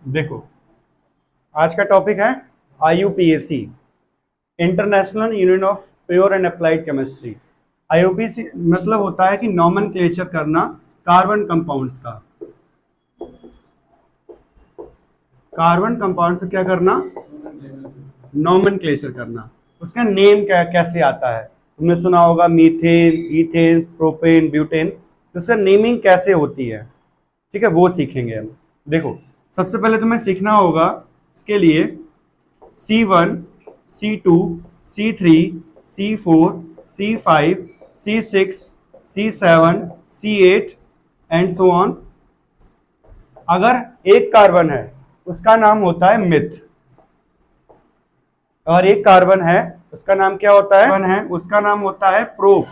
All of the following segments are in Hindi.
देखो, आज का टॉपिक है IUPAC, international union of pure and applied chemistry. IUPAC मतलब होता है कि नॉमेनक्लेचर करना कार्बन कंपाउंड्स का। कार्बन कंपाउंड से क्या करना? नॉमेनक्लेचर करना। उसका नेम क्या कैसे आता है? तुमने सुना होगा मीथेन, इथेन, प्रोपेन, ब्यूटेन। तो उसका नेमिंग कैसे होती है, ठीक है, वो सीखेंगे हम। देखो, सबसे पहले तुम्हें सीखना होगा इसके लिए C1, C2, C3, C4, C5, C6, C7, C8 and so on. अगर एक कार्बन है उसका नाम होता है मिथ, और एक कार्बन है उसका नाम क्या होता है? उसका नाम होता है प्रोप।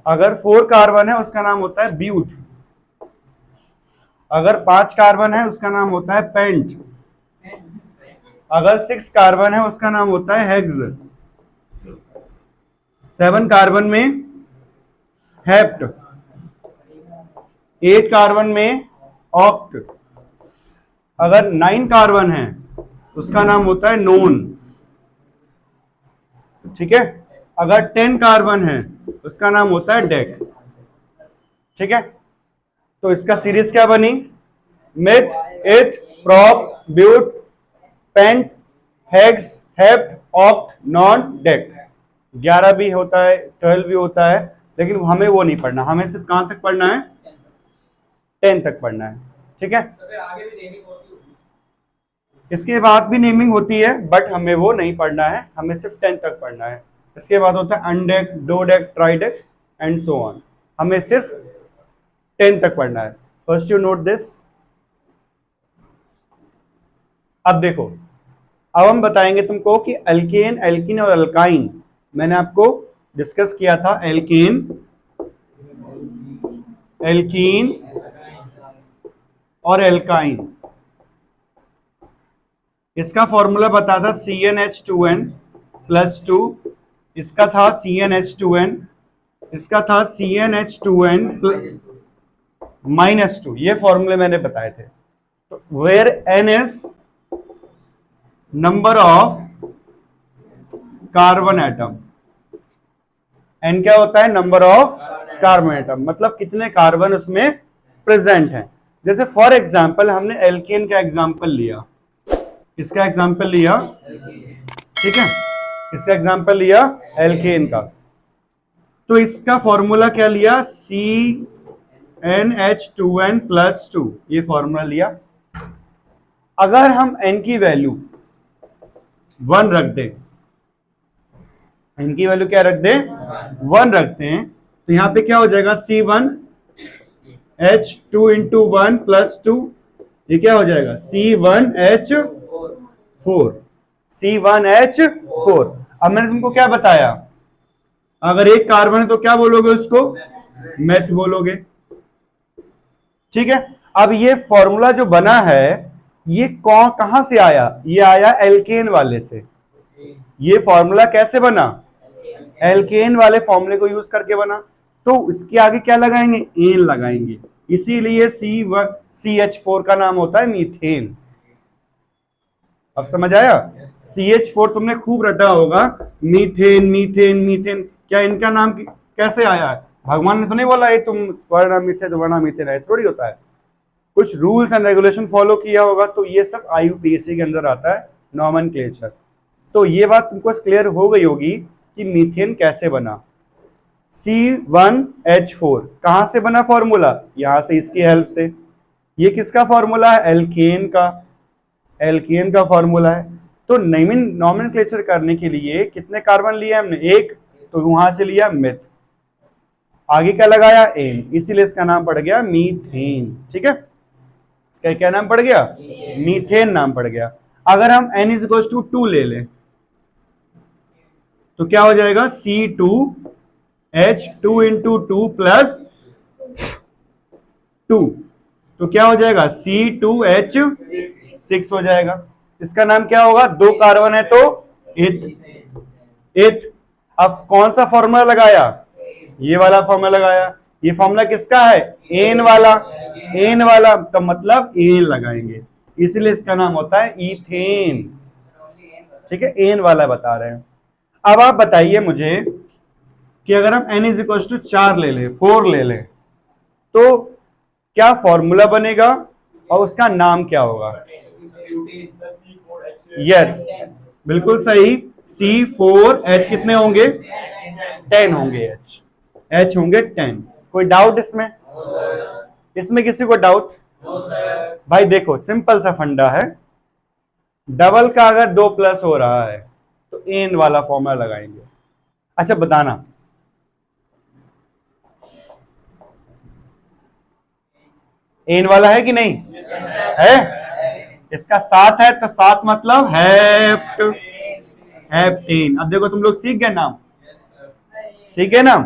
अगर 4 कार्बन है उसका नाम होता है ब्यूट। अगर 5 कार्बन है उसका नाम होता है पेंट। अगर 6 कार्बन है उसका नाम होता है हेक्स। 7 कार्बन में हेप्ट। 8 कार्बन में ऑक्ट। अगर 9 कार्बन है उसका नाम होता है नोन, ठीक है। अगर 10 कार्बन है उसका नाम होता है डेक, ठीक है। तो इसका सीरीज क्या बनी? Meth, eth, prop, but, pent, hex, hept, oct, non, dec. 11 भी होता है, 12 भी होता है, लेकिन हमें वो नहीं पढ़ना। हमें सिर्फ कहां तक पढ़ना है? 10 तक पढ़ना है, ठीक है। इसके बाद भी नेमिंग होती है, बट हमें वो नहीं पढ़ना है, हमें सिर्फ 10 तक पढ़ना है। इसके बाद होता है अनडेक, डोडेक, ट्राइडेक एंड सो ऑन। हमें सिर्फ 10 तक पढ़ना है। First you note this. अब देखो, अब हम बताएंगे तुमको कि एल्केन, एल्कीन और अल्काइन। मैंने आपको डिस्कस किया था एल्केन, एल्कीन और एल्काइन। इसका फॉर्मूला बताया था CnH2n + 2। इसका था CnH2n, इसका था CnH2n -2। ये फॉर्मूले मैंने बताए थे। तो where n is number of carbon atom, n क्या होता है? नंबर ऑफ कार्बन एटम, मतलब कितने कार्बन उसमें प्रेजेंट हैं। जैसे फॉर एग्जांपल हमने एल्केन का एग्जांपल लिया, इसका एग्जांपल लिया, ठीक है, इसका एग्जांपल लिया एल्केन का। तो इसका फॉर्मूला क्या लिया? CnH2n + 2, ये फॉर्मूला लिया। अगर हम n की वैल्यू 1 रख दें, n की वैल्यू क्या रख दें? 1 रखते हैं, तो यहां पे क्या हो जाएगा? C1H2 × 1 + 2, ये क्या हो जाएगा? C1H4। C1H4। अब मैंने तुमको क्या बताया? अगर एक कार्बन है तो क्या बोलोगे उसको? मेथ बोलोगे, ठीक है। अब ये फॉर्मूला जो बना है ये कहां से आया? ये आया एल्केन वाले से। ये फॉर्मूला कैसे बना? एल्केन वाले फॉर्मूले को यूज करके बना। तो इसके आगे क्या लगाएंगे? एन लगाएंगे, इसीलिए CH4 का नाम होता है मीथेन। अब समझ आया? CH4 तुमने खूब रटा होगा, मीथेन, मीथेन, मीथेन। क्या इनका नाम कैसे आया है? भगवान ने तो नहीं बोला ये तुम तुम्हारा मीथेन, तुम्हारा मीथेन, ऐसा थोड़ी होता है। कुछ रूल्स एंड रेगुलेशन फॉलो किया होगा, तो ये सब IUPAC के अंदर आता है, नॉमेनक्लेचर। तो ये बात तुमको क्लियर हो गई होगी कि मीथेन कैसे बना। C1H4 कहां से बना फॉर्मूला? यहां से, इसकी हेल्प से। ये किसका फॉर्मूला है? एल्केन का, एल्केन का फॉर्मूला है। तो नॉमेनक्लेचर करने के लिए कितने कार्बन लिए हमने? 1, तो वहां से लिया मिथ, आगे क्या लगाया? एन, इसीलिए इसका नाम पड़ गया मीथेन, ठीक है। इसका क्या नाम पड़ गया? मीथेन नाम पड़ गया। अगर हम n = 2 ले लें तो क्या हो जाएगा? C2H2 × 2 + 2, तो क्या हो जाएगा? C2H6 हो जाएगा। इसका नाम क्या होगा? 2 कार्बन है तो इथ, इथ। अब कौन सा फॉर्मूला लगाया? ये वाला फॉर्मूला लगाया, ये फॉर्मूला किसका है? एन वाला। एन वाला तो मतलब एन लगाएंगे, इसलिए इसका नाम होता है इथेन। ठीक है, एन वाला बता रहे हैं। अब आप बताइए मुझे कि अगर हम n इज इक्वल टू 4 ले लें, 4 ले लें, तो क्या फॉर्मूला बनेगा और उसका नाम क्या होगा? यस, बिल्कुल सही। C4H कितने होंगे? 10 होंगे। H होंगे 10। कोई डाउट इसमें? इसमें किसी को डाउट? भाई देखो, सिंपल सा फंडा है, डबल का अगर 2 प्लस हो रहा है तो एन वाला फॉर्मूला लगाएंगे। अच्छा बताना, एन वाला है कि नहीं? है। इसका 7 है तो 7 मतलब हेप्ट, हेप्टेन। अब देखो तुम लोग सीख गए नाम, सीख गए नाम,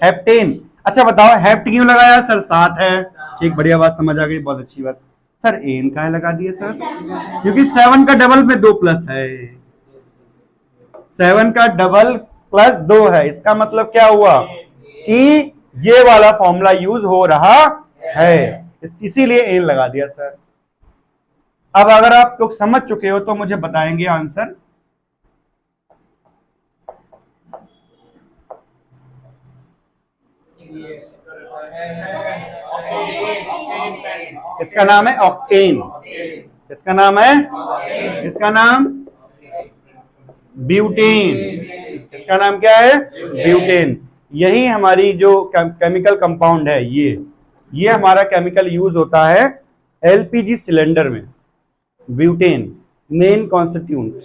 हेप्टेन। अच्छा बताओ हेप्ट क्यों लगाया सर? 7 है। ठीक, बढ़िया बात, समझ आ गई, बहुत अच्छी बात। सर एन का लगा दिए सर? क्योंकि 7 का डबल में 2 प्लस है, 7 का डबल प्लस 2 है। इसका मतलब क्या हुआ कि ये वाला फॉर्मूला यूज हो रहा है, इसीलिए एन लगा दिया सर। अब अगर आप लोग समझ चुके हो तो मुझे बताएंगे आंसर। इसका नाम है ऑक्टेन। इसका नाम है, इसका नाम ब्यूटेन। इसका नाम क्या है? ब्यूटेन। यही हमारी जो केमिकल कंपाउंड है, ये हमारा केमिकल यूज होता है एलपीजी सिलेंडर में, ब्यूटेन मेन कॉन्स्टिट्यूएंट।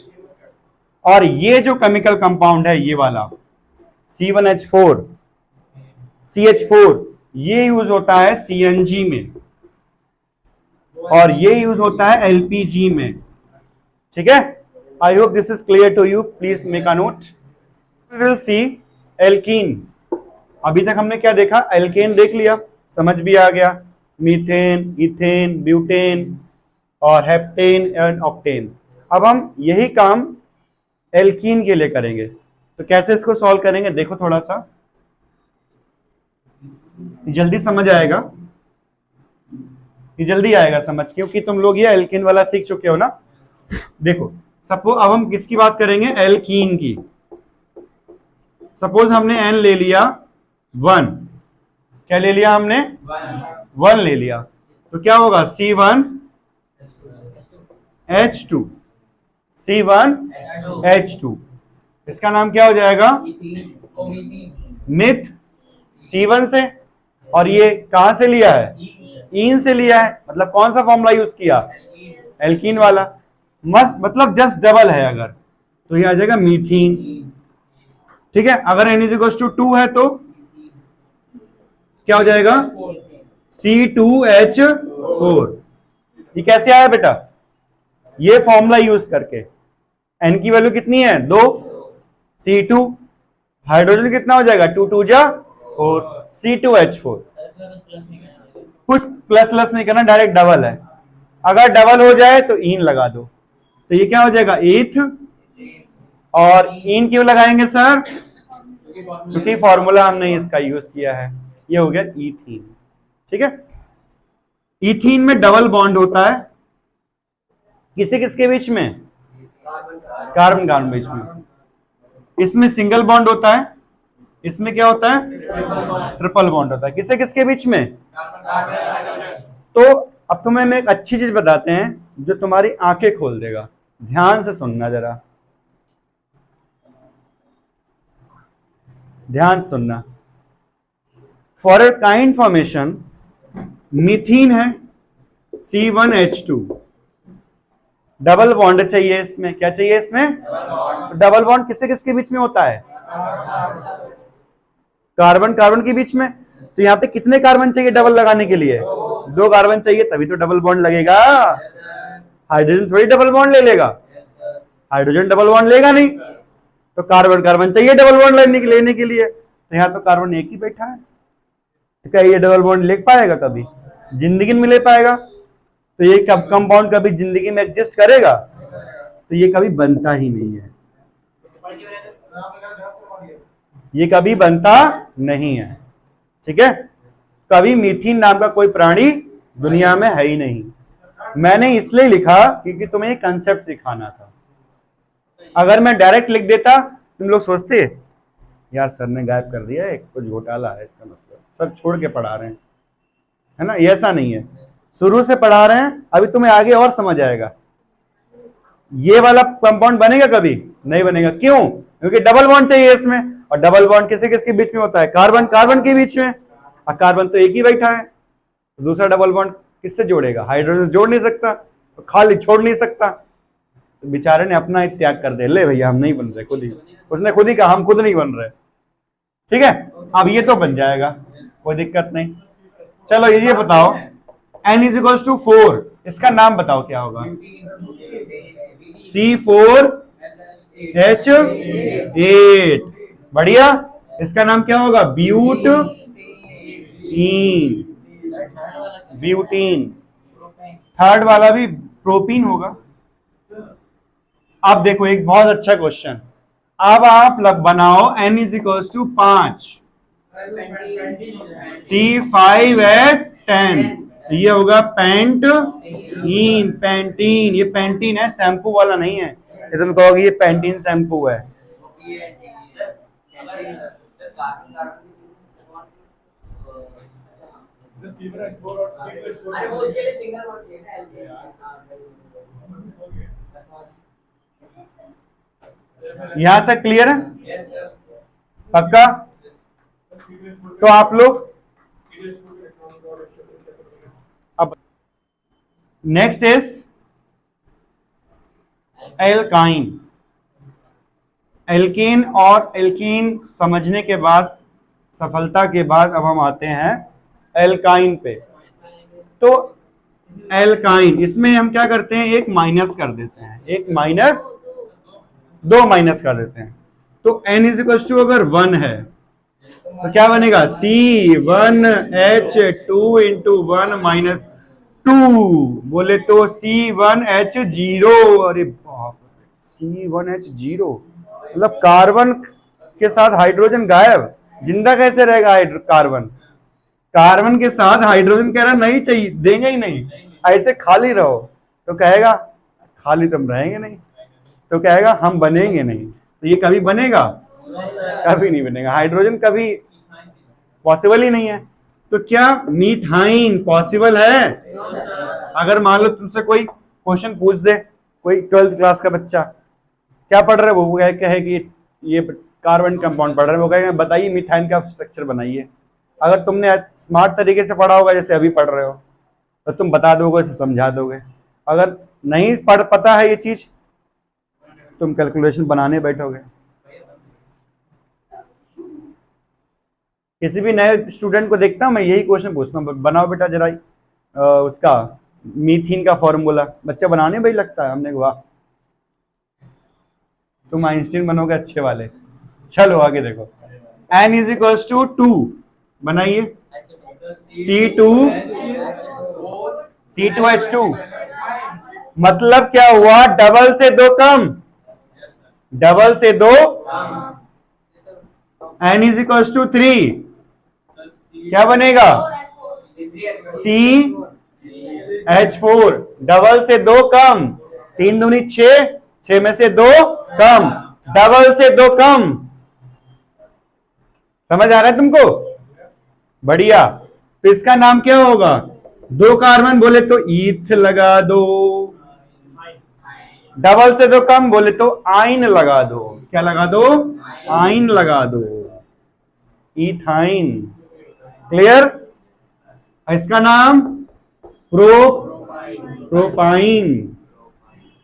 और ये जो केमिकल कंपाउंड है ये वाला C1H4, CH4, ये यूज होता है सीएनजी में और ये यूज होता है एलपीजी में। ठीक है, I hope this is clear to you, please make a note. We will see alkene. अभी तक हमने क्या देखा? एल्केन देख लिया, समझ भी आ गया, मीथेन, इथेन, ब्यूटेन और हेप्टेन एंड ऑक्टेन। अब हम यही काम एल्कीन के लिए करेंगे, तो कैसे इसको सॉल्व करेंगे देखो थोड़ा सा, जल्दी समझ आएगा, ये जल्दी आएगा समझ, क्योंकि तुम लोग ये एल्कीन वाला सीख चुके हो ना। देखो सपोज अब हम किसकी बात करेंगे? एल्कीन की। सपोज हमने एन ले लिया 1, क्या ले लिया हमने? 1 ले लिया, तो क्या होगा? C1H2, C1H2। इसका नाम क्या हो जाएगा? मिथ, C1 से, और ये कहां से लिया है? ईन से लिया है, मतलब कौन सा फॉर्मूला यूज किया? एल्कीन वाला। मस्त, मतलब जस्ट डबल है अगर, तो ये आ जाएगा मीथीन। ठीक है, अगर N=2 है तो क्या हो जाएगा? C2H4। ये कैसे आया बेटा? ये फॉर्मूला यूज करके। N की वैल्यू कितनी है? 2, C2, हाइड्रोजन कितना हो जाएगा? 2 2 जा 4, C2H4। कुछ प्लस प्लस नहीं करना, डायरेक्ट डबल है। अगर डबल हो जाए तो ईन लगा दो, तो ये क्या हो जाएगा? ईथ। और ईन क्यों लगाएंगे सर? क्योंकि फॉर्मूला हमने इसका यूज किया है, ये हो गया ईथीन। ठीक है, ईथीन में डबल बॉन्ड होता है किसी किसके बीच में? कार्बन कार्बन बीच में। इसमें सिंगल बॉन्ड होता है, इसमें क्या होता है? ट्रिपल बॉन्ड होता है। किसे किसके बीच में? तो अब तुम्हें मैं एक अच्छी चीज बताते हैं जो तुम्हारी आंखें खोल देगा, ध्यान से सुनना, जरा ध्यान से सुनना। फॉर ए काइंड फॉर्मेशन मीथीन है C1H2, डबल बॉन्ड चाहिए इसमें। क्या चाहिए इसमें? तो डबल बॉन्ड किससे किसके बीच में होता है? कार्बन कार्बन के बीच में। तो यहाँ पे कितने कार्बन चाहिए डबल लगाने के लिए? 2 कार्बन चाहिए, तभी तो डबल बॉन्ड लगेगा। हाइड्रोजन थोड़ी डबल बॉन्ड ले लेगा, हाइड्रोजन डबल बॉन्ड लेगा नहीं, तो कार्बन कार्बन चाहिए डबल बॉन्ड लेने के लिए। तो यहाँ तो कार्बन एक ही बैठा है, तो क्या ये डबल बॉन्ड ले पाएगा? कभी जिंदगी में ले पाएगा? तो ये कब कंपाउंड कभी जिंदगी में एग्जिस्ट करेगा? तो ये कभी बनता ही नहीं है, ये कभी बनता नहीं है। ठीक है, कभी मीथीन नाम का कोई प्राणी दुनिया में है ही नहीं। मैंने इसलिए लिखा क्योंकि तुम्हें ये कंसेप्ट सिखाना था। अगर मैं डायरेक्ट लिख देता तुम लोग सोचते यार सर ने गायब कर दिया है, कुछ घोटाला है, इसका मतलब सर छोड़ के पढ़ा रहे हैं, है ना। ये ऐसा नहीं है, शुरू से पढ़ा रहे हैं, अभी तुम्हें आगे और समझ आएगा। ये वाला कंपाउंड बनेगा कभी नहीं बनेगा, क्यों? क्योंकि डबल बॉन्ड चाहिए इसमें, और डबल बॉन्ड किसी किसके बीच में होता है? कार्बन कार्बन के बीच में, और कार्बन तो एक ही बैठा है, तो दूसरा डबल बॉन्ड किससे जोड़ेगा? हाइड्रोजन जोड़ नहीं सकता, तो खाली छोड़ नहीं सकता, तो बेचारे ने अपना ही त्याग कर दे, ले भैया हम नहीं बन रहे, खुद ही उसने खुद ही कहा हम खुद नहीं बन रहे। ठीक है, अब ये तो बन जाएगा, कोई दिक्कत नहीं। चलो ये बताओ N=4, इसका नाम बताओ क्या होगा? C4H8, बढ़िया। इसका नाम क्या होगा? ब्यूटीन। थर्ड वाला भी प्रोपीन होगा। अब देखो एक बहुत अच्छा क्वेश्चन, अब आप बनाओ N=5, C5H10, ये होगा पेंटीन। ये पेंटीन है, शैम्पू वाला नहीं है। ये तुम कहोगे ये पेंटीन शैम्पू है। यहां तक क्लियर है? पक्का? तो आप लोग अब नेक्स्ट इज एल्काइन। एल्कीन और एल्कीन समझने के बाद, सफलता के बाद, अब हम आते हैं एल्काइन पे। तो एल्काइन, इसमें हम क्या करते हैं? एक माइनस कर देते हैं, एक माइनस, दो माइनस कर देते हैं। तो N= अगर 1 है तो क्या बनेगा? C1H2 × 1 - 2, बोले तो C1H0। अरे बाप, C1H0 मतलब कार्बन के साथ हाइड्रोजन गायब, जिंदा कैसे रहेगा कार्बन? कार्बन के साथ हाइड्रोजन कह रहा नहीं चाहिए, देंगे ही नहीं, ऐसे खाली रहो, तो कहेगा खाली तुम रहेंगे नहीं, तो कहेगा हम बनेंगे नहीं। तो ये कभी बनेगा? कभी नहीं बनेगा। हाइड्रोजन कभी पॉसिबल ही नहीं है। तो क्या मीथाइन पॉसिबल है? अगर मान लो तुमसे कोई क्वेश्चन पूछ दे, कोई 12th क्लास का बच्चा, क्या पढ़ रहे वो कहे कि ये कार्बन कंपाउंड पढ़ रहे हैं, वो कहेंगे बताइए मीथाइन का स्ट्रक्चर बनाइए। अगर तुमने स्मार्ट तरीके से पढ़ा होगा जैसे अभी पढ़ रहे हो, तो तुम बता दोगे, इसे समझा दोगे। अगर नहीं पता है ये चीज, तुम कैलकुलेशन बनाने बैठोगे। किसी भी नए स्टूडेंट को देखता हूं मैं यही क्वेश्चन पूछता हूँ, बनाओ बेटा जरा उसका मीथीन का फॉर्मूला। बच्चा बनाने भाई लगता है, हमने कहा तुम आइंस्टीन बनोगे अच्छे वाले। चलो आगे देखो, N=2 बनाइए, C2H2 मतलब क्या हुआ? डबल से दो कम, डबल से दो। N=3, क्या बनेगा? CH4, डबल से दो कम, 3 दूनी 6, 6 में से 2 कम, डबल से 2 कम। समझ आ रहा है तुमको? बढ़िया। तो इसका नाम क्या होगा? 2 कार्बन बोले तो ईथ लगा दो, डबल से 2 कम बोले तो आइन लगा दो। क्या लगा दो? आइन लगा दो, इथाइन। क्लियर? इसका नाम प्रोपाइन।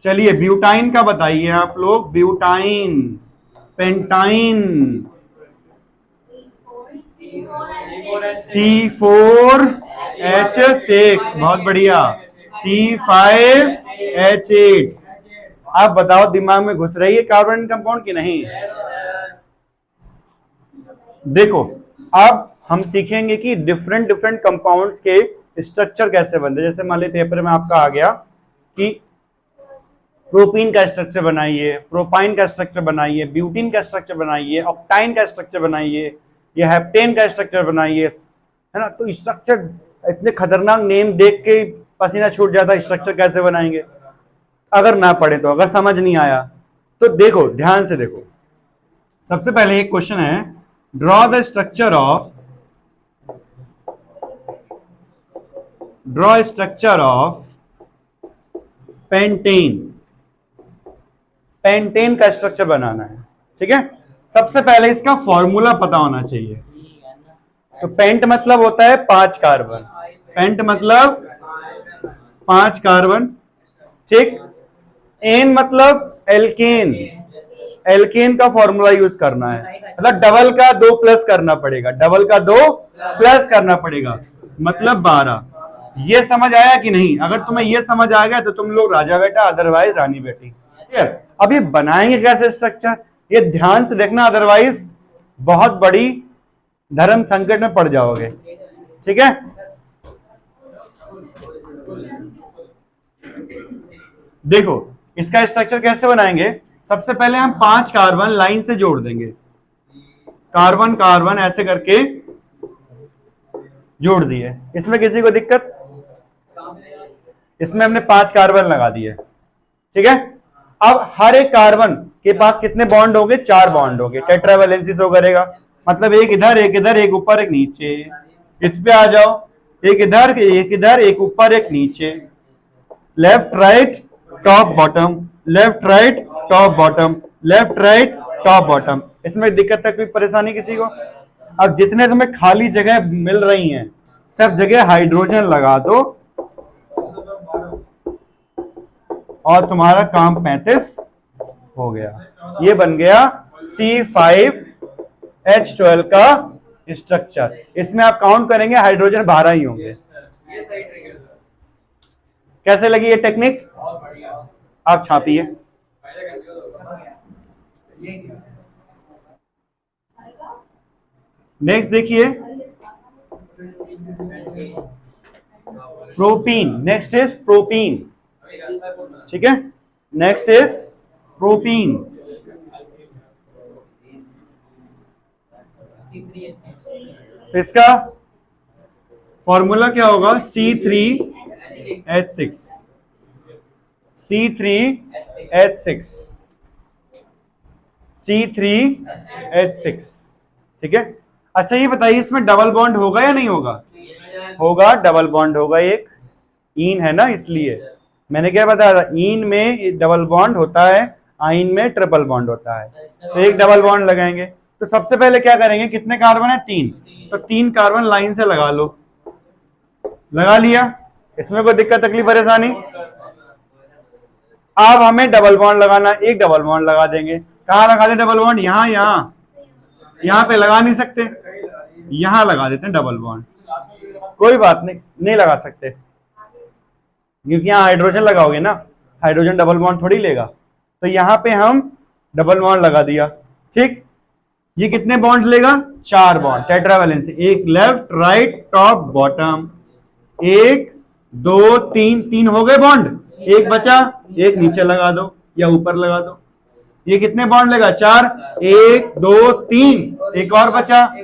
चलिए ब्यूटाइन का बताइए आप लोग। ब्यूटाइन, पेंटाइन, C4H6, बहुत बढ़िया, C5H8। आप बताओ दिमाग में घुस रही है कार्बन कंपाउंड की नहीं? देखो अब हम सीखेंगे कि डिफरेंट कंपाउंड्स के स्ट्रक्चर कैसे बनते हैं। जैसे मान लीजिए पेपर में आपका आ गया कि प्रोपीन का स्ट्रक्चर बनाइए, प्रोपाइन का स्ट्रक्चर बनाइए, ब्यूटीन का स्ट्रक्चर बनाइए, ऑक्टाइन का स्ट्रक्चर बनाइए, या हेप्टेन का स्ट्रक्चर बनाइए, है ना। तो स्ट्रक्चर, इतने खतरनाक नेम देख के पसीना छूट जाता है, स्ट्रक्चर कैसे बनाएंगे अगर ना पढ़े तो, अगर समझ नहीं आया तो। देखो ध्यान से देखो, सबसे पहले एक क्वेश्चन है, draw the structure of pentane. Pentane का स्ट्रक्चर बनाना है, ठीक है। सबसे पहले इसका फॉर्मूला पता होना चाहिए। तो पेंट मतलब होता है 5 कार्बन, पेंट मतलब 5 कार्बन, ठीक। एन मतलब एल्केन, एल्केन का फॉर्मूला यूज करना है, मतलब डबल का 2 प्लस करना पड़ेगा, डबल का 2 प्लस करना पड़ेगा, मतलब 12। ये समझ आया कि नहीं? अगर तुम्हें ये समझ आ गया तो तुम लोग राजा बेटा, अदरवाइज रानी बेटी। अब ये बनाएंगे कैसे स्ट्रक्चर, ये ध्यान से देखना, अदरवाइज बहुत बड़ी धर्म संकट में पड़ जाओगे, ठीक है। देखो इसका स्ट्रक्चर कैसे बनाएंगे, सबसे पहले हम 5 कार्बन लाइन से जोड़ देंगे, कार्बन कार्बन ऐसे करके जोड़ दिए। इसमें किसी को दिक्कत? इसमें हमने 5 कार्बन लगा दिए, ठीक है। अब हर एक कार्बन के पास कितने बॉन्ड होंगे? 4 बॉन्ड होंगे, टेट्रावैलेंसी शो करेगा, मतलब एक इधर, एक इधर, एक ऊपर, एक नीचे। इस पे आ जाओ, एक इधर, एक इधर, एक ऊपर, एक नीचे, left right top bottom, left right top bottom, left right top bottom. इसमें दिक्कत तक कोई परेशानी किसी को? अब जितने तुम्हें खाली जगह मिल रही हैं सब जगह हाइड्रोजन लगा दो और तुम्हारा काम 35 हो गया। ये बन गया C5H12 का स्ट्रक्चर। इसमें आप काउंट करेंगे हाइड्रोजन 12 ही होंगे। कैसे लगी ये टेक्निक? आप छापिए। नेक्स्ट देखिए, प्रोपीन। नेक्स्ट इज प्रोपीन, ठीक है। Next is propene. इसका फॉर्मूला क्या होगा? C3H6, C3H6, C3H6, ठीक है। अच्छा ये बताइए इसमें डबल बॉन्ड होगा या नहीं होगा? होगा, डबल बॉन्ड होगा। एक ईन है ना, इसलिए मैंने क्या बताया था, ईन में डबल बॉन्ड होता है, आइन में ट्रिपल बॉन्ड होता है। तो एक डबल बॉन्ड लगाएंगे। तो सबसे पहले क्या करेंगे, कितने कार्बन है? 3। तो 3 कार्बन लाइन से लगा लो। लगा लिया, इसमें कोई दिक्कत तकलीफ परेशानी? अब हमें डबल बॉन्ड लगाना, एक डबल बॉन्ड लगा देंगे। कहाँ लगा दे डबल बॉन्ड? यहाँ, यहाँ पे लगा नहीं सकते, यहां लगा देते हैं डबल बॉन्ड। कोई बात नहीं, नहीं लगा सकते क्योंकि यहाँ हाइड्रोजन लगाओगे ना, हाइड्रोजन डबल बॉन्ड थोड़ी लेगा। तो यहाँ पे हम डबल बॉन्ड लगा दिया, ठीक। ये कितने बॉन्ड लेगा? 4 बॉन्ड, टेट्रावैलेंसी। एक लेफ्ट राइट टॉप बॉटम, 1 2 3, 3 हो गए बॉन्ड, एक बचा, एक नीचे लगा दो या ऊपर लगा दो। ये कितने बॉन्ड लेगा? 4, 1 2 3, एक और बचा,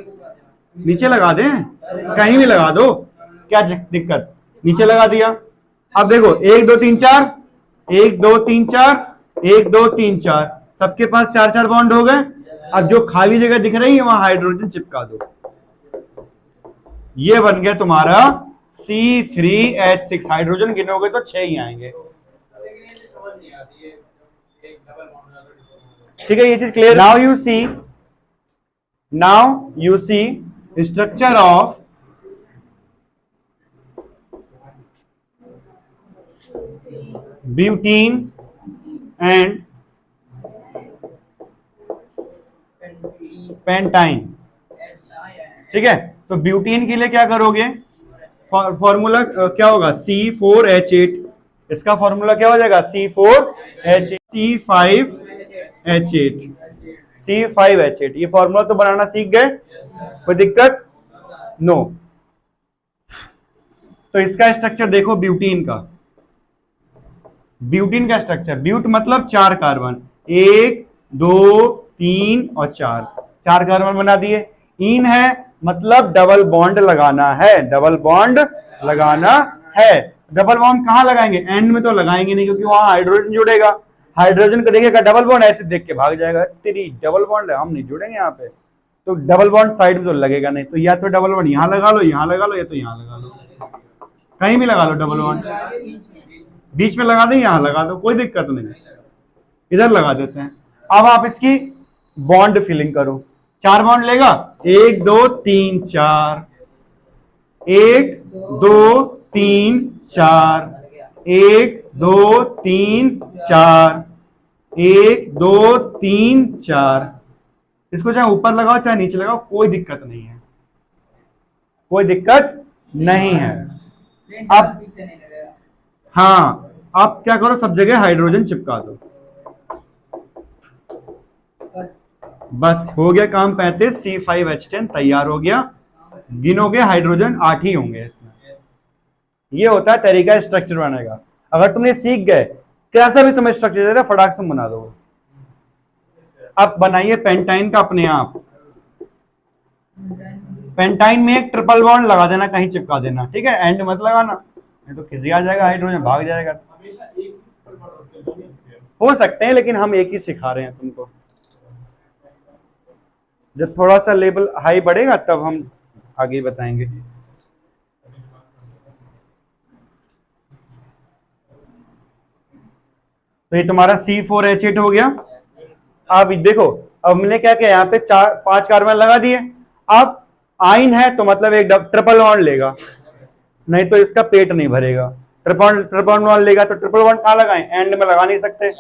नीचे लगा दे, कहीं भी लगा दो, क्या दिक्कत? नीचे लगा दिया। अब देखो 1 2 3 4, 1 2 3 4, 1 2 3 4, सबके पास 4 बॉन्ड हो गए। अब जो खाली जगह दिख रही है वहां हाइड्रोजन चिपका दो। ये बन गया तुम्हारा C3H6। हाइड्रोजन गिनोगे तो 6 ही आएंगे, ठीक है। ये चीज clear? Now you see structure of butene and pentyne, ठीक है। तो ब्यूटीन के लिए क्या करोगे? फॉर्मूला क्या होगा? C4H8। इसका फॉर्मूला क्या हो जाएगा? C4H8, C5H8, C5H8। ये फॉर्मूला तो बनाना सीख गए, कोई दिक्कत? नो। तो इसका स्ट्रक्चर देखो ब्यूटीन का, ब्यूटीन का स्ट्रक्चर। ब्यूट मतलब 4 कार्बन, 1 2 3 और 4 कार्बन बना दिए। ईन है मतलब डबल बॉन्ड लगाना है, डबल बॉन्ड लगाना है। डबल बॉन्ड कहां लगाएंगे? एंड में तो लगाएंगे नहीं, क्योंकि वहां हाइड्रोजन जुड़ेगा। हाइड्रोजन को देखेगा डबल बॉन्ड, ऐसे देख के भाग जाएगा, तेरी डबल बॉन्ड है, हम नहीं जुड़ेंगे यहाँ पे। तो डबल बॉन्ड साइड में तो लगेगा नहीं, तो या तो डबल बॉन्ड यहाँ लगा लो, यहाँ लगा लो, या तो यहाँ लगा लो, कहीं भी लगा लो डबल बॉन्ड। बीच में लगा दें, यहाँ लगा दो, कोई दिक्कत नहीं, इधर लगा देते हैं। अब आप इसकी बॉन्ड फिलिंग करो। 4 बॉन्ड लेगा, 1 2 3 4, 1 2 3 4, 1 2 3 4, 1 2 3 4। इसको चाहे ऊपर लगाओ चाहे नीचे लगाओ, कोई दिक्कत नहीं है, कोई दिक्कत नहीं है। अब हाँ, आप क्या करो, सब जगह हाइड्रोजन चिपका दो, बस हो गया काम। 35 C5H10 तैयार हो गया। गिनोगे हाइड्रोजन 8 ही होंगे इसमें। ये होता है तरीका स्ट्रक्चर बनाने का। अगर तुमने सीख गए, कैसा भी तुम्हें स्ट्रक्चर दे रहा है, फटाक से बना दो। अब बनाइए पेंटाइन का अपने आप। पेंटाइन में एक ट्रिपल बॉन्ड लगा देना, कहीं चिपका देना, ठीक है, एंड मत लगाना, नहीं तो किसी आ जाएगा हाइड्रोजन, भाग जाएगा। हो सकते हैं, लेकिन हम एक ही सिखा रहे हैं तुमको। जब थोड़ा सा लेवल हाई बढ़ेगा तब हम आगे बताएंगे। तो ये तुम्हारा C4H8 हो गया। अब देखो, अब हमने क्या किया, यहाँ पे 5 कार्बन लगा दिए। अब आइन है तो मतलब एक ट्रिपल बॉन्ड लेगा, नहीं तो इसका पेट नहीं भरेगा। ट्रिपल बॉन्ड लेगा तो ट्रिपल बॉन्ड कहाँ लगाएं? एंड में लगा नहीं सकते,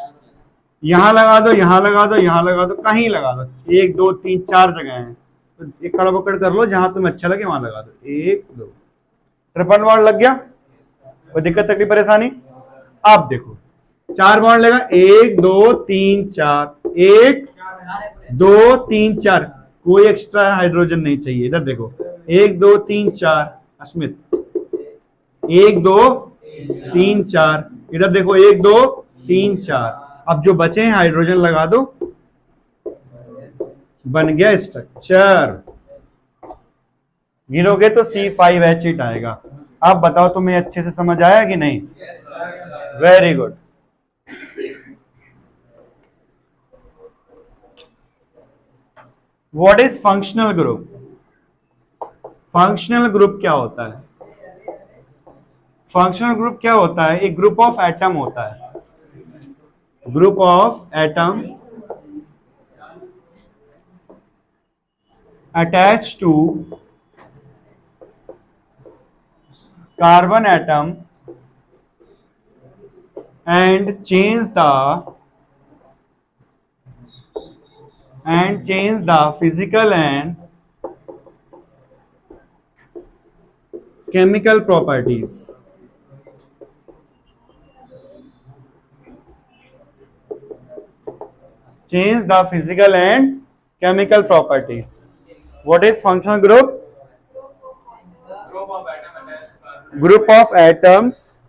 यहां लगा दो, यहां लगा दो, यहां लगा दो, कहीं लगा दो। 1 2 3 4 जगह हैं, तो एक कड़ा पकड़ कर लो, जहां तुम्हें अच्छा लगे वहां लगा दो। 1 2, ट्रिपल बॉन्ड लग गया, कोई दिक्कत तकलीफ परेशानी? अब देखो 4 बॉन्ड लेगा, 1 2 3 4, 1 2 3 4, कोई एक्स्ट्रा हाइड्रोजन नहीं चाहिए। इधर देखो 1 2 3 4, अस्मित 1 2 3 4, इधर देखो 1 2 3 4। अब जो बचे हैं हाइड्रोजन लगा दो, बन गया स्ट्रक्चर। गिनोगे तो C5H8 आएगा। अब बताओ तुम्हें अच्छे से समझ आया कि नहीं? Very good. What is functional group? Functional group क्या होता है? फंक्शनल ग्रुप क्या होता है? एक ग्रुप ऑफ एटम होता है, group of atom attached to carbon atom and change the physical and chemical properties. Change the physical and chemical properties. What is functional group? Group of atoms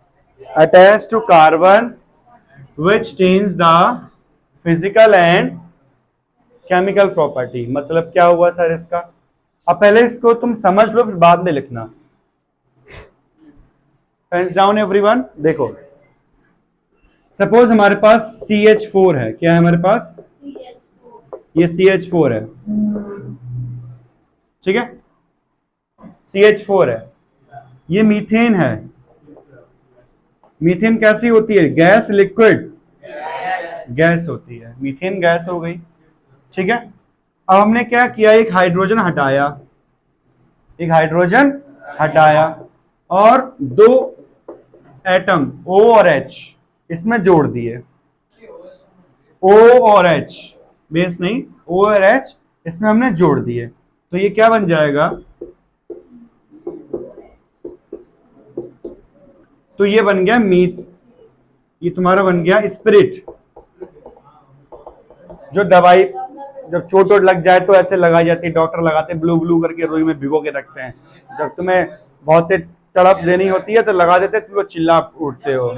attached to carbon which change the physical and chemical property. मतलब क्या हुआ सर इसका? अब पहले इसको तुम समझ लो, फिर बाद में लिखना। Hands down everyone। देखो, सपोज हमारे पास CH4 है। क्या है हमारे पास? ये CH4 है, ठीक है, CH4 है। ये मीथेन है। मीथेन कैसी होती है? Gas, liquid? गैस होती है। मीथेन गैस हो गई, ठीक है। अब हमने क्या किया, एक हाइड्रोजन हटाया, एक हाइड्रोजन हटाया और 2 एटम O और H इसमें जोड़ दिए। O और H, बेस नहीं, O और H इसमें हमने जोड़ दिए, तो ये क्या बन जाएगा? तो ये बन गया मीथ, ये तुम्हारा बन गया स्पिरिट। जो दवाई जब चोट वोट लग जाए तो ऐसे लगाई जाती है, डॉक्टर लगाते हैं, ब्लू ब्लू करके रुई में भिगो के रखते हैं। जब तुम्हें बहुत तड़प देनी होती है तो लगा देते, तुम चिल्ला उठते हो।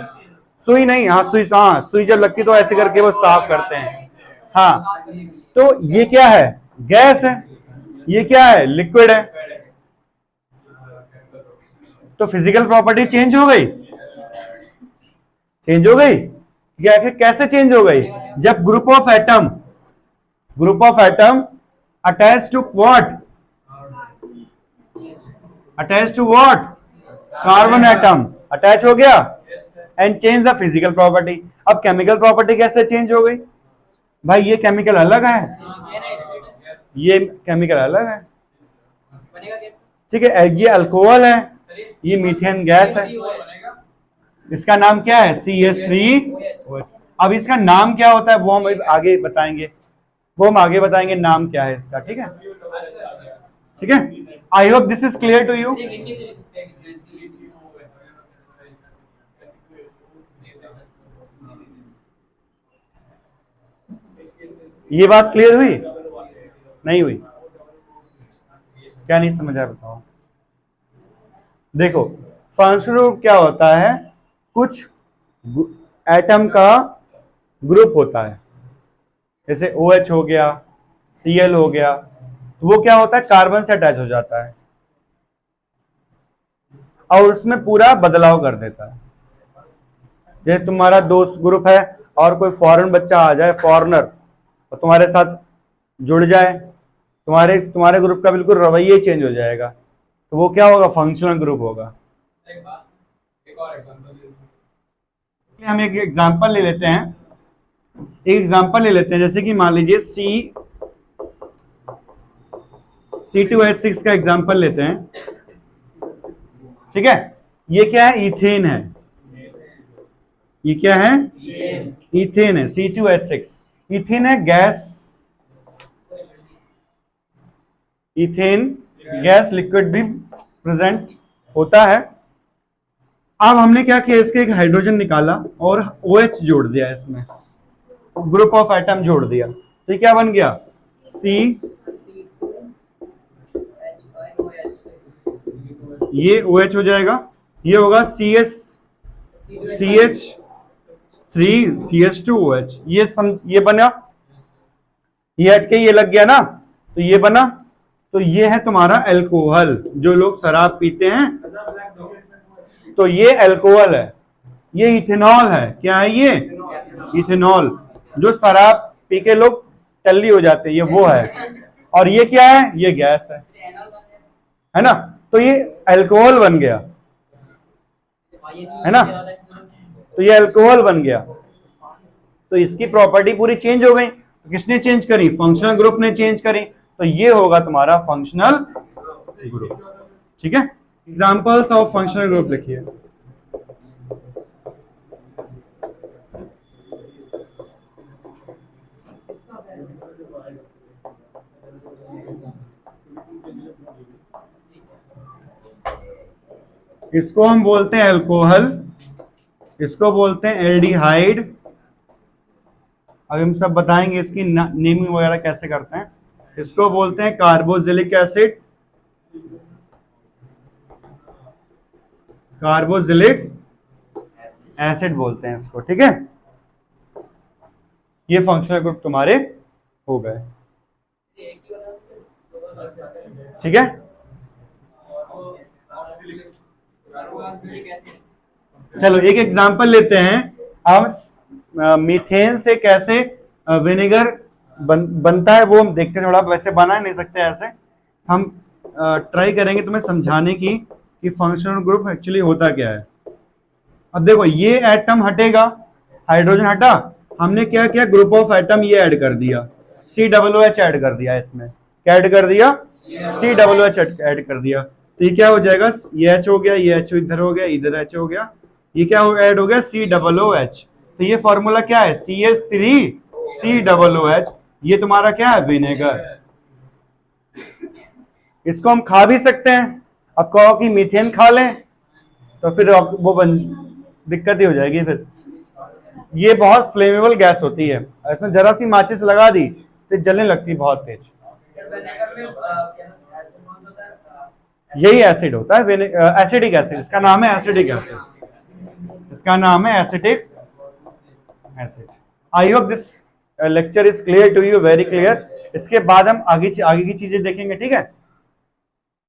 सुई नहीं, हाँ सुई, हाँ सुई जब लगती तो ऐसे करके वो साफ करते हैं। हाँ, तो ये क्या है? गैस है। ये क्या है, लिक्विड है। तो फिजिकल प्रॉपर्टी चेंज हो गई, चेंज हो गई। क्या कैसे चेंज हो गई? जब group of atom attach to what, attach to what, carbon atom attach हो गया and change the physical property. अब केमिकल प्रॉपर्टी कैसे चेंज हो गई? भाई ये केमिकल अलग है, ये केमिकल अलग है, ठीक है। ये अल्कोहल है, ये मीथेन गैस है। इसका नाम क्या है? CH3। अब इसका नाम क्या होता है वो हम आगे बताएंगे, नाम क्या है इसका, ठीक है, ठीक है। I hope this is clear to you. ये बात क्लियर हुई? नहीं हुई? क्या नहीं समझ आया बताओ। देखो फंक्शनल ग्रुप क्या होता है, कुछ एटम का ग्रुप होता है, जैसे OH हो गया, Cl हो गया, तो वो क्या होता है, कार्बन से अटैच हो जाता है और उसमें पूरा बदलाव कर देता है। जैसे तुम्हारा दोस्त ग्रुप है और कोई फॉरेन बच्चा आ जाए, फॉरेनर, और तुम्हारे साथ जुड़ जाए, तुम्हारे ग्रुप का बिल्कुल रवैया चेंज हो जाएगा, तो वो क्या होगा, फंक्शनल ग्रुप होगा। हम एक एग्जांपल ले लेते हैं, जैसे कि मान लीजिए C2H6 का एग्जांपल लेते हैं, ठीक है। ये क्या है, इथेन है, ये क्या है, इथेन है, C2H6 इथेन है, गैस, इथेन गैस लिक्विड भी प्रेजेंट होता है। अब हमने क्या किया, इसके एक हाइड्रोजन निकाला और OH जोड़ दिया, इसमें ग्रुप ऑफ एटम जोड़ दिया, तो क्या बन गया, ये OH हो जाएगा, ये होगा CH3CH2OH, ये बना, ये हट के ये लग गया ना, तो ये बना, तो ये है तुम्हारा अल्कोहल। जो लोग शराब पीते हैं तो ये अल्कोहल है, ये इथेनॉल है, क्या है ये, इथेनॉल। जो शराब पी के लोग टल्ली हो जाते हैं, ये वो है। और ये क्या है, ये गैस है ना, तो ये अल्कोहल बन गया, है ना, तो ये अल्कोहल बन गया। तो इसकी प्रॉपर्टी पूरी चेंज हो गई। तो किसने चेंज करी, फंक्शनल ग्रुप ने चेंज करी, तो ये होगा तुम्हारा फंक्शनल ग्रुप, ठीक है। एग्जांपल्स ऑफ फंक्शनल ग्रुप लिखिए। इसको हम बोलते हैं अल्कोहल, इसको बोलते हैं एल्डिहाइड। अब हम सब बताएंगे इसकी नेमिंग वगैरह कैसे करते हैं। इसको बोलते हैं कार्बोक्सिलिक एसिड, कार्बोक्सिलिक एसिड बोलते हैं इसको, ठीक है। ये फंक्शनल ग्रुप तुम्हारे हो गए, ठीक है। चलो एक एग्जांपल लेते हैं, हम मीथेन से कैसे विनेगर बनता है वो हम देखते हैं। थोड़ा वैसे बना नहीं सकते ऐसे, हम ट्राई करेंगे तुम्हें समझाने की कि फंक्शनल ग्रुप एक्चुअली होता क्या है। अब देखो ये एटम हटेगा, हाइड्रोजन हटा, हमने क्या किया, ग्रुप ऑफ एटम ये ऐड कर दिया, COOH ऐड कर दिया, इसमें क्या ऐड कर दिया, COOH ऐड कर दिया, तो ये क्या हो जाएगा, ये H हो गया, ये H इधर हो गया, इधर H हो गया, ये क्या ऐड हो गया, COOH। तो ये फॉर्मूला क्या है, CH3COOH। ये तुम्हारा क्या है, विनेगर। इसको हम खा भी सकते हैं। अब कहो कि मीथेन खा लें तो फिर वो दिक्कत ही हो जाएगी। फिर ये बहुत फ्लेमेबल गैस होती है, इसमें जरा सी माचिस लगा दी तो जलने लगती है बहुत तेज। यही एसिड होता है, एसिडिक एसिड, इसका नाम है एसिडिक एसिड, इसका नाम है acetic acid. I hope this lecture is clear to you, very clear. इसके बाद हम आगे की चीजें देखेंगे, ठीक है।